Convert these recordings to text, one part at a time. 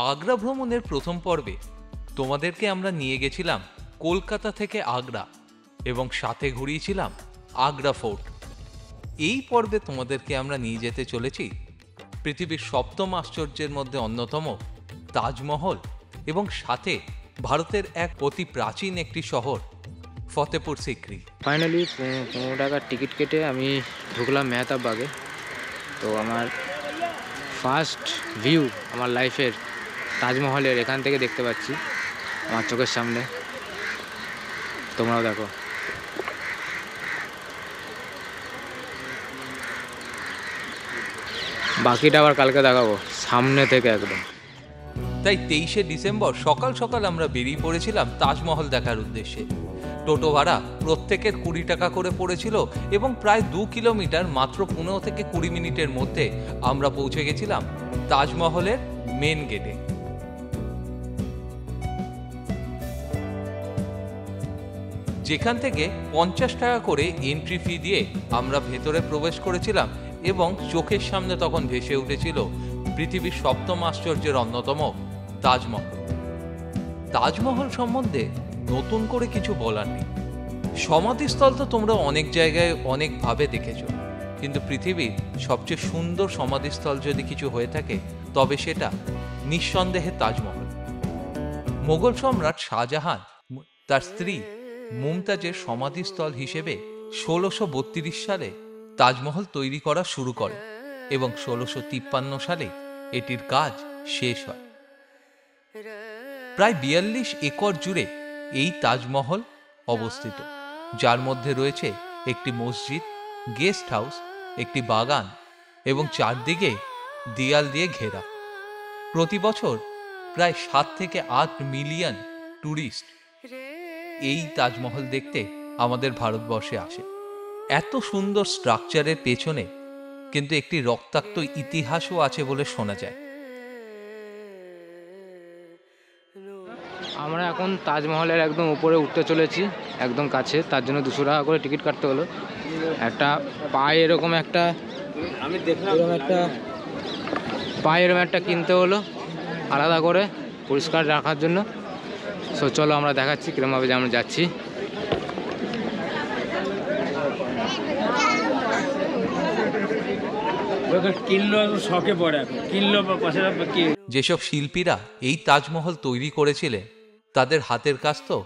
আগ্রা ভ্রমণের প্রথম পর্বে তোমাদেরকে আমরা নিয়ে গেছিলাম কলকাতা থেকে আগ্রা এবং সাথে ঘুরিয়েছিলাম আগ্রা ফোর্ট। এই পর্বে তোমাদেরকে আমরা নিয়ে যেতে চলেছি পৃথিবীর সপ্তম আশ্চর্যের মধ্যে অন্যতম তাজমহল এবং সাথে ভারতের এক অতি প্রাচীন একটি শহর ফতেপুর সিক্রি। ফাইনালি 15 টাকার টিকিট কেটে আমি ঢুকলাম মেহতাববাগে। তো আমার ফার্স্ট ভিউ আমার লাইফের তাজমহলের এখান থেকে দেখতে পাচ্ছি আমার চোখের সামনে, তোমরাও দেখো। বাকিটা আবার কালকে দেখাবো সামনে থেকে একদম। তাই 23শে ডিসেম্বর সকাল সকাল আমরা বেরিয়ে পড়েছিলাম তাজমহল দেখার উদ্দেশ্যে। টোটো ভাড়া প্রত্যেকের 20 টাকা করে পড়েছিল এবং প্রায় 2 কিলোমিটার মাত্র 15 থেকে 20 মিনিটের মধ্যে আমরা পৌঁছে গেছিলাম তাজমহলের মেন গেটে। যেখান থেকে 50 টাকা করে এন্ট্রি ফি দিয়ে আমরা ভেতরে প্রবেশ করেছিলাম এবং চোখের সামনে তখন ভেসে উঠেছিল পৃথিবীর সপ্তম আশ্চর্যের অন্যতম তাজমহল। তাজমহল সম্বন্ধে নতুন করে কিছু বলার নেই। সমাধিস্থল তো তোমরা অনেক জায়গায় অনেকভাবে দেখেছ, কিন্তু পৃথিবীর সবচেয়ে সুন্দর সমাধিস্থল যদি কিছু হয়ে থাকে তবে সেটা নিঃসন্দেহে তাজমহল। মোগল সম্রাট শাহজাহান তার স্ত্রী মুমতাজের সমাধিস্থল হিসেবে 1632 সালে তাজমহল তৈরি করা শুরু করে এবং 1653 সালে এটির কাজ শেষ হয়। প্রায় 42 একর জুড়ে এই তাজমহল অবস্থিত, যার মধ্যে রয়েছে একটি মসজিদ, গেস্ট হাউস, একটি বাগান এবং চারদিকে দেয়াল দিয়ে ঘেরা। প্রতি বছর প্রায় 7 থেকে 8 মিলিয়ন ট্যুরিস্ট এই তাজমহল দেখতে আমাদের ভারতবর্ষে আসে। এত সুন্দর স্ট্রাকচারের পেছনে কিন্তু একটি রক্তাক্ত ইতিহাসও আছে বলে শোনা যায়। আমরা এখন তাজমহলের একদম উপরে উঠতে চলেছি, একদম কাছে। তার জন্য 200 টাকা করে টিকিট কাটতে হলো। একটা পায়ে এরকম একটা কিনতে হলো আলাদা করে পরিষ্কার রাখার জন্য। সো চলো আমরা দেখাচ্ছি কিরমভাবে যে আমরা যাচ্ছি। যেসব শিল্পীরা এই তাজমহল তৈরি করেছিলেন তাদের হাতের কাজ তো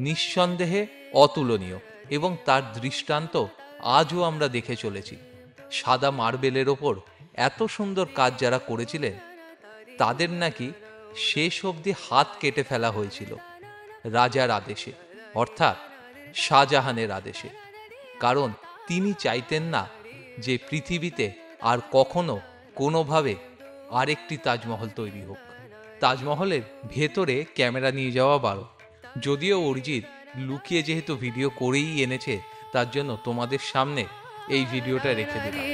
নিঃসন্দেহে অতুলনীয় এবং তার দৃষ্টান্ত আজও আমরা দেখে চলেছি। সাদা মার্বেলের ওপর এত সুন্দর কাজ যারা করেছিলেন তাদের নাকি শেষ অবধি হাত কেটে ফেলা হয়েছিল রাজার আদেশে, অর্থাৎ শাহজাহানের আদেশে। কারণ তিনি চাইতেন না যে পৃথিবীতে আর কখনো কোনোভাবে আরেকটি তাজমহল তৈরি হোক। তাজমহলের ভেতরে ক্যামেরা নিয়ে যাওয়া বারণ, যদিও অরিজিৎ লুকিয়ে যেহেতু ভিডিও করেই এনেছে তার জন্য তোমাদের সামনে এই ভিডিওটা রেখে দিলাম।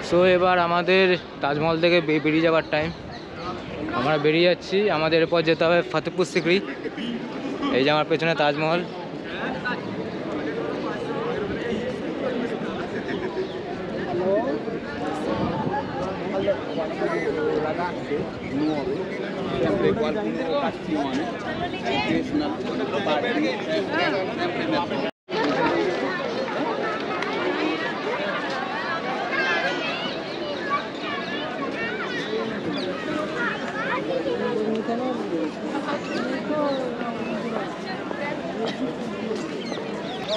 সো এবার আমাদের তাজমহল থেকে বেরিয়ে যাওয়ার টাইম। আমরা বেরিয়ে যাচ্ছি, আমাদের এরপর যেতে হবে ফতেপুর সিক্রি। এই যে আমার পেছনে তাজমহল।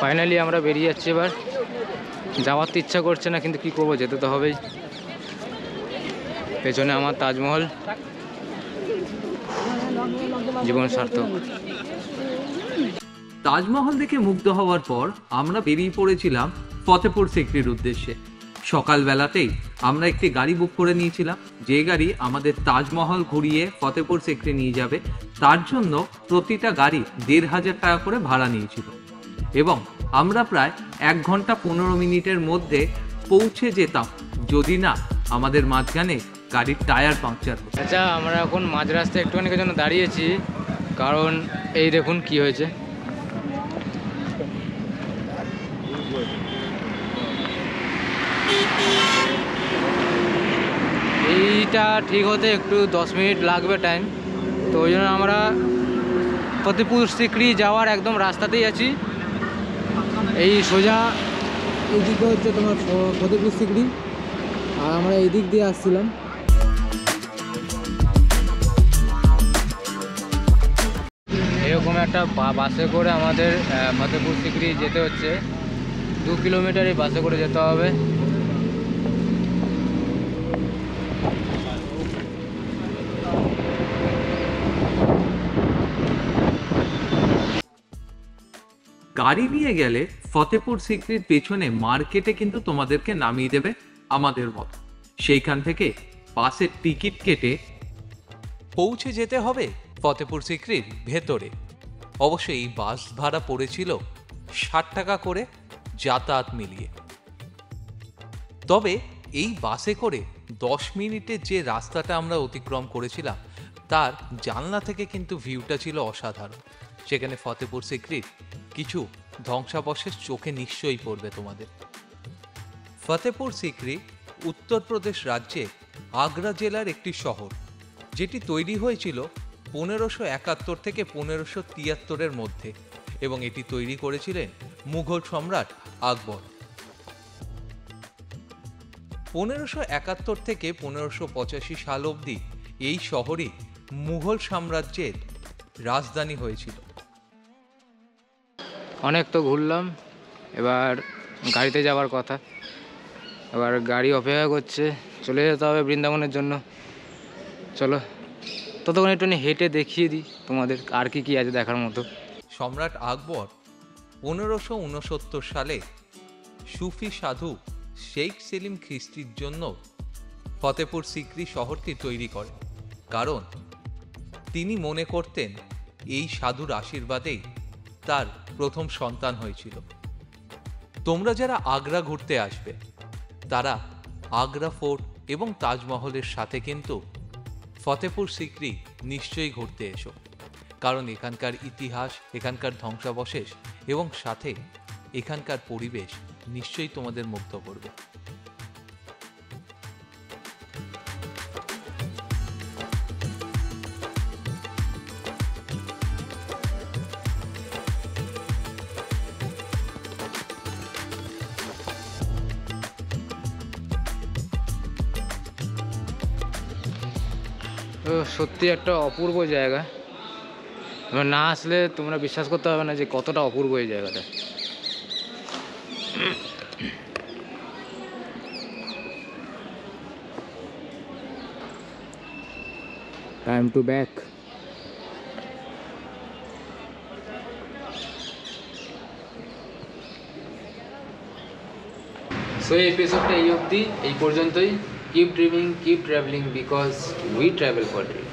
ফাইনালি আমরা বেরিয়ে যাচ্ছি এবার। যাওয়ার তো ইচ্ছা করছে না, কিন্তু কি করবো, যেতে তো হবেই। পেছনে আমার তাজমহল, জীবন সার্থক। তাজমহল দেখে মুগ্ধ হওয়ার পর আমরা বেরিয়ে পড়েছিলাম ফতেপুর সিক্রির উদ্দেশ্যে। সকালবেলাতেই আমরা একটি গাড়ি বুক করে নিয়েছিলাম, যে গাড়ি আমাদের তাজমহল ঘুরিয়ে ফতেপুর সিক্রি নিয়ে যাবে। তার জন্য প্রতিটা গাড়ি ১৫০০ টাকা করে ভাড়া নিয়েছিল এবং আমরা প্রায় ১ ঘন্টা ১৫ মিনিটের মধ্যে পৌঁছে যেতাম, যদি না আমাদের মাঝখানে গাড়ির টায়ার পাংচার হতো। আচ্ছা, আমরা এখন মাঝ রাস্তায় একটুখানি জন্য দাঁড়িয়েছি, কারণ এই দেখুন কি হয়েছে। এইটা ঠিক হতে একটু ১০ মিনিট লাগবে টাইম। তো ওই জন্য আমরা ফতেপুর সিক্রি যাওয়ার একদম রাস্তাতেই আছি। এই সোজা এইদিকে হচ্ছে তোমার ফতেপুর সিক্রি, আর আমরা এই দিক দিয়ে আসছিলাম। এরকম একটা বাসে করে আমাদের ফতেপুর সিক্রি যেতে হচ্ছে। 2 কিলোমিটার এই বাসে করে যেতে হবে। গাড়ি নিয়ে গেলে ফতেপুর সিক্রির পেছনে মার্কেটে কিন্তু তোমাদেরকে নামিয়ে দেবে আমাদের মতো। সেইখান থেকে বাসের টিকিট কেটে পৌঁছে যেতে হবে ফতেপুর সিক্রির ভেতরে। অবশ্যই এই বাস ভাড়া পড়েছিল ৬০ টাকা করে যাতায়াত মিলিয়ে। তবে এই বাসে করে ১০ মিনিটের যে রাস্তাটা আমরা অতিক্রম করেছিলাম, তার জানলা থেকে কিন্তু ভিউটা ছিল অসাধারণ। সেখানে ফতেপুর সিক্রির কিছু ধ্বংসাবশেষ চোখে নিশ্চয়ই পড়বে তোমাদের। ফতেপুর সিক্রি উত্তরপ্রদেশ রাজ্যে আগ্রা জেলার একটি শহর, যেটি তৈরি হয়েছিল ১৫৭১ থেকে ১৫৭৩-এর মধ্যে, এবং এটি তৈরি করেছিলেন মুঘল সম্রাট আকবর। ১৫৭১ থেকে ১৫৮৫ সাল অবধি এই শহরই মুঘল সাম্রাজ্যের রাজধানী হয়েছিল। অনেক তো ঘুরলাম, এবার গাড়িতে যাওয়ার কথা। এবার গাড়ি অপেক্ষা করছে, চলে যেতে হবে বৃন্দাবনের জন্য। চলো ততক্ষণ একটু হেঁটে দেখিয়ে দিই তোমাদের আর কি কি আছে দেখার মতো। সম্রাট আকবর ১৫৬৯ সালে সুফি সাধু শেখ সেলিম খ্রিস্টির জন্য ফতেপুর সিক্রি শহরটি তৈরি করেন, কারণ তিনি মনে করতেন এই সাধুর আশীর্বাদেই তার প্রথম সন্তান হয়েছিল। তোমরা যারা আগ্রা ঘুরতে আসবে, তারা আগ্রা ফোর্ট এবং তাজমহলের সাথে কিন্তু ফতেপুর সিক্রি নিশ্চয়ই ঘুরতে এসো, কারণ এখানকার ইতিহাস, এখানকার ধ্বংসাবশেষ এবং সাথে এখানকার পরিবেশ নিশ্চয়ই তোমাদের মুগ্ধ করবে। তো সত্যি একটা অপূর্ব জায়গা, তোমরা না আসলে তোমরা বিশ্বাস করতে পারবে না যে কতটা অপূর্ব এই জায়গাটা। Time to back. সো এই এপিসোডটা এই অবধি, এই পর্যন্তই। Keep dreaming, keep travelling, because we travel for dream.